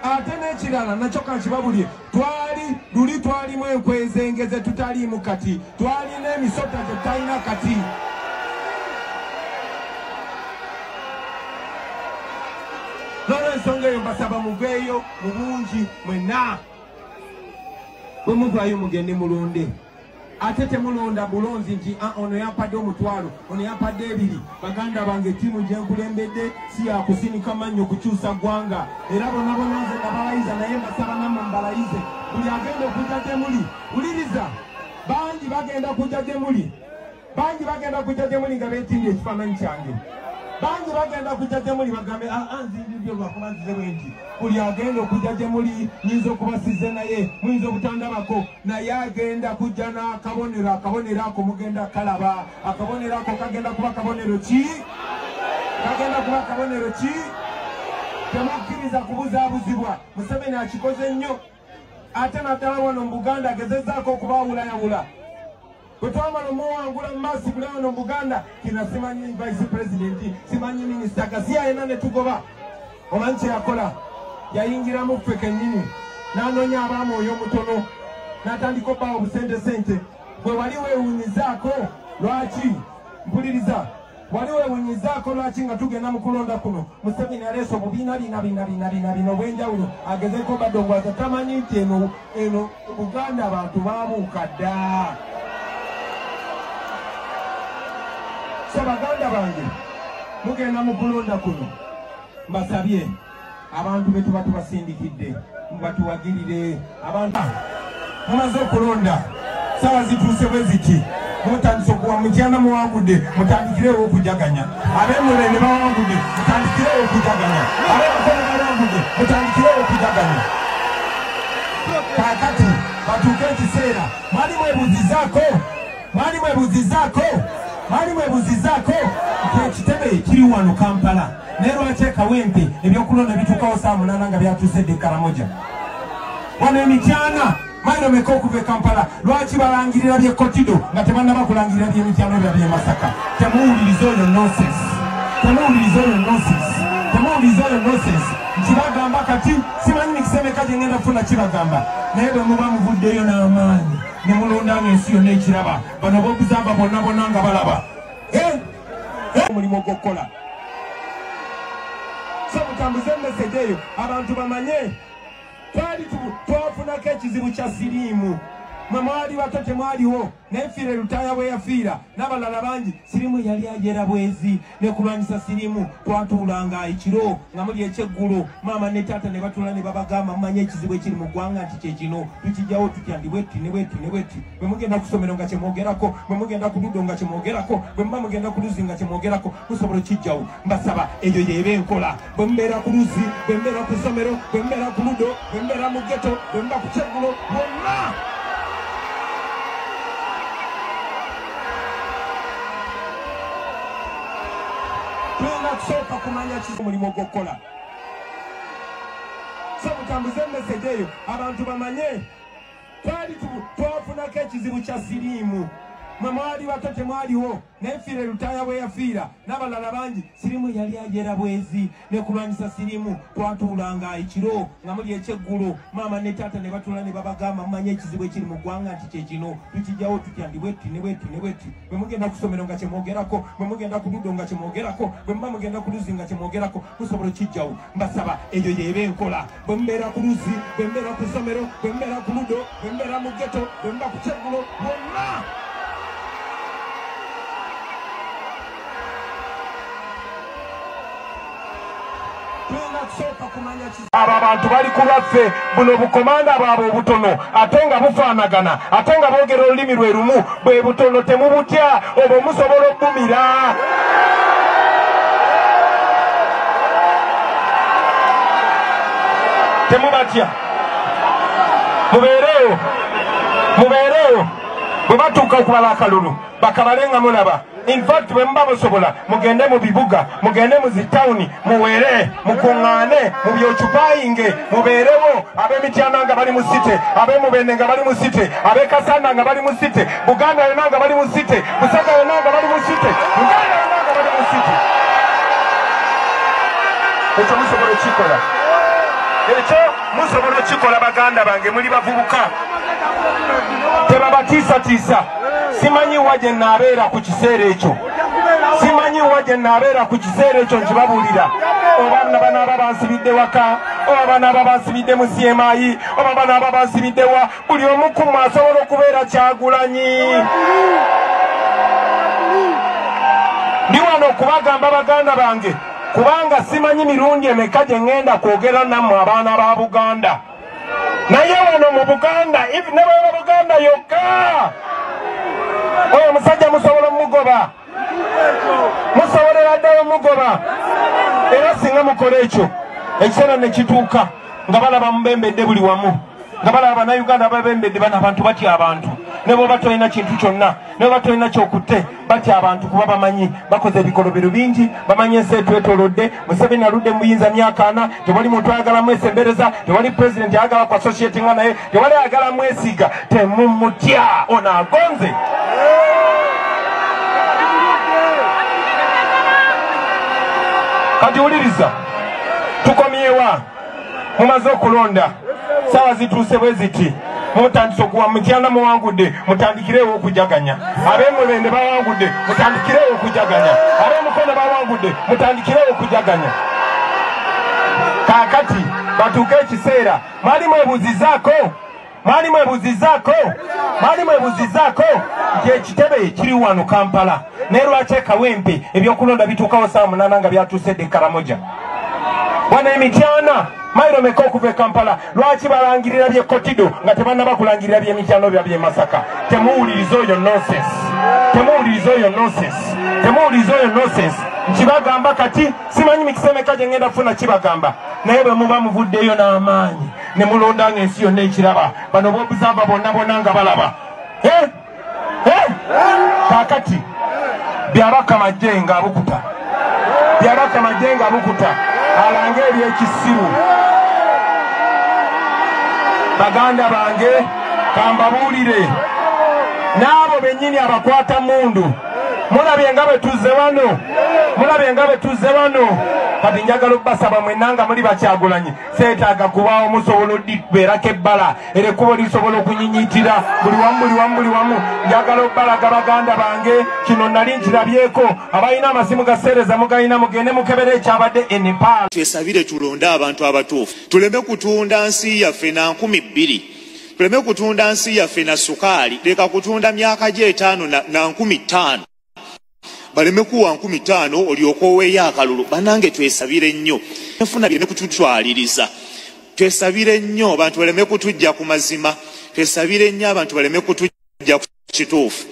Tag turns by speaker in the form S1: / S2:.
S1: Atene kirala nakyo kakibabulye luli twalimu enkwezengeze tutaliimu kati twalina emisota tetalina kati. N'olw'ensonga eyo mbasaba muveeyo mu bungi mwenna. Bwe muvaayo mugende mulonde. Ate temulonda bulonzi nti ono yampadde omutwalo ono yampadde 2. Baganda bange ttiimu gye nkulembedde si yakusinika mannyo kukyusa ggwanga. Era bonna bonna nze nabalayiza naye mbasaba nammwe mbalayize. Buli agenda okujja gye muli wuliriza, bangi bagenda kujja gye muli, bangi bagenda kujja gye muli nga beetimbye ekifaananyi kyange. Bangi bagenda kujja gye muli bagambe nzinjidde lwakuba nzize bwe nti. Buli agenda okujja gye muli nyinza okubasize naye muyinza obutandabako naye agenda kujja n'akabonero. Akabonero ako mugenda kalaba. Akabonero ako kagenda kuba kabonero ki? Kagenda kuba kabonero ki? Temukkiriza kubuzaabuzibwa. Museveni akikoze nnyo. Ate naddala wano mu Buganda agezezzaako okubaawulayawula. Bwe twamala omuwangula mu maaso buli wano mu Buganda kina simanyi vice president, simanyi minisita Gasiya yena ne tugoba. Omanyi kye yakola? Yayingiramu ffe kennyini n'anoonya ab'amwoyo omutono n'atandika obbaawo busente. Bwe wali weewunyizaako lwaki? Mpuliriza. Wali weewunyizaako lwaki nga tugenda mu kulonda kuno? Museveni aleese obubiina bino obw'enjawulo agezeeko badde ogwaza tamanyi nti eno Buganda abantu baabuuka dda. So baganda bange mugenda mu kulonda kuno mbasabye abantu be tuba tubasindikidde mubatuwagirire. Abantu mumaze okulonda sawa zituuse bwe ziti mutandise okuwa mutyana muwangudde mutandikirewo okujaganya. Ab'emule ne bawangudde mutandikirewo okujaganya. Ab'abakono bawangudde mutandikirewo okujaganya. Kaakati batuuke ekiseera mwali mwebuzizaako ekitebe kiri wano Kampala naye lwaki Kawempe ebyokulonda bituukawo saa 8 nga byatuusedde Karamoja. Wano emityana mayiro meka okuva e Kampala lwaki balangirira bye Kotido nga tebannaba kulangirira by'emityano ebyo by'e Masaka? Temuwuliriza oyo nonsense. Nkibagamba kati simanyi mikisemeka gye ngenda kufuna kibagamba naye bwe muba muvuddeyo n'amaanyi ne mulondanga ensi yonna ekiraba bano b'okuzamba bonna nga balaba omulimu ogw'okukola. So mutambuze message eyo abantu bamanye twafunako ekizibu kya siriimu. Mwe mwali bato temwaliwo naye Fiire Lutaaya bwe yafiira n'abalala bangi siriimu yali ajera bwezi. Ne kulwanyisa siriimu twatuulanga ekiro nga muli ekyeggulo maama ne taata ne batuula ne babagamba mumanye ekizibu ekiri mu ggwanga nti kye kino tukijjawo tutya ndi bwetti ne bwetti. Bwe mugenda ku ssomero nga kye mwogerako, bwe mugenda ku Ludo nga kye mwogerako, bwe muba mugenda ku Luzi nga kye mwogerako musobola okijjawo. Mbasaba eyo y'eba enkola. Bwe mubeera ku Luzi, bwe mubeera ku ssomero, bwe mubeera ku Ludo, bwe mubeera mu ghetto, bwe muba ku kyeggulo bonna tulina kusooka kumanya omulimu ogw'okukola. So mutambuze message eyo abantu bamanye twafunako ekizibu kya siriimu. Mwe mwali bato temwaliwo naye Fiire Lutaaya bwe yafiira n'abalala bangi siriimu yali ajera bwezi. Ne kulwanyisa siriimu twatuulanga ekiro nga muli ekyeggulo maama ne taata ne batuula ne babagamba mumanye ekizibu ekiri mu ggwanga nti kye kino tukijjawo tutya ndi bwetti ne bwetti. Bwe mugenda ku ssomero nga kye mwogerako, bwe mugenda ku Ludo nga kye mwogerako, bwe muba mugenda ku Luzi nga kye mwogerako musobola okijjawo. Mbasaba eyo y'eba enkola. Bwe mubeera ku Luzi, bwe mubeera ku ssomero, bwe mubeera ku Ludo, bwe mubeera mu ghetto, bwe muba ku kyeggulo bonna abo abantu bali ku lwaffe buno bukomanda bwabwe obutono ate nga bufaanagana ate nga boogera olulimi lwe lumu bwe butono temubutya obwo musobola obbumira. Temubatya mubeereewo bwe batuuka okubala akalulu bakabale nga mulaba. In fact bwe muba musobola mugende mu bibuga, mugende mu zitawuni, muwere, mukuŋŋaane, mubyocupayinge, mubeerewo. Ab'Emityana nga bali mu site, ab'Emubende nga bali mu site, ab'Ekasanda nga bali mu site, Buganda yonna nga bali mu site, Busaka yonna nga bali mu site, Uganda yonna nga bali mu site. Ekyo musobola okikola. ekyo musobola okikola baganda bange muli bavubuka tebabatiisatiisa simanyi wa gye naabeera ku kiseera ekyo simanyi wa gye naabeera ku kiseera ekyo nkibabuulira oba banaaba bansibidde waka oba banaaba bansibidde mu CMI oba banaaba bansibidde wa buli omu ku mmwe asobola okubeera Kyagulanyi ndi wano okubagamba baganda bange kubanga simanyi mirundi emeka gye ŋŋenda kwogera nammwe abaana ba Buganda naye wano mu Buganda ne baba Buganda yokka oyo musajja musobola mugoba musobolera ddala mugoba era singa mukola ekyo ekiseera ne kituuka nga balaba mubembedde buli wamu nga balaba bannayuganda babembedde bano abantu batya abantu ne bwoba tolina kintu kyonna ne bwoba tolina kyokutte batya abantu kuba bamanyi bakoze ebikolobero bingi bamanyi ensi etwetoolodde Museveni aludde mu buyinza myaka 4 tewali muntu ayagala mwesembereza tewali pulezidenti ayagala ku associate nga naye tewali ayagala mwesiga temumutya ono agonze kati wuliriza tukomyewa mumaze okulonda sawa zituuse bwe ziti mutandise okuwa mutyana muwangudde mutandikirewo okujaganya ab'emulende bawangudde mutandikirewo okujaganya ab'emukono bawangudde mutandikirewo okujaganya kaakati batuuke ekiseera mwali mwebuzizaako nti ekitebe kiri wano Kampala naye lwaki ekawempe ebyokulonda bituukawo saa 8 nga byatuusedde Karamoja wana emityana mailo meka okuva e Kampala lwaki balangirira bye Kotido nga tebannaba kulangirira by'emityano bye Masaka temuwuliriza oyo nonsense nkibagamba kati simanyi mikisa emeka gye ŋŋenda kufuna kibagamba naye bwe muba muvuddeyo n'amaanyi ne mulonda ng'ensi yonna ekiraba bano b'obuzamba bonna nga balaba kaakati byabaka majje nga abukuta alange ebyekisiru baganda bange kambabuulire n'abo bennyini abakwata mundu mulabye nga bwe tuzze wano kati njagala obbasaba mwenna nga muli Bakyagulanyi seetaaga kubaawo musobola oddibeerako ebbala era ekkubo lisobola okunyinyiitira buli wamu njagala obbalaga baganda bange kino nali nkirabyeko abalina amasimu gaseereza mugalina mugende mukebera ekyabadde e Nepal
S2: twesabire tulonde abantu abatuufu tuleme kutunda nsi yaffe na 20,000 tuleme kutunda nsi yaffe na sukaali leka kutunda myaka gye 5 na 15,000 baleme kuwa 15,000 olyoka oweeyo akalulu banange twesabire nnyo nfuna bye ne kututwaliriza twesabire nnyo abantu baleme kutujja ku mazima twesabire nnyo abantu baleme kutujja ku kituufu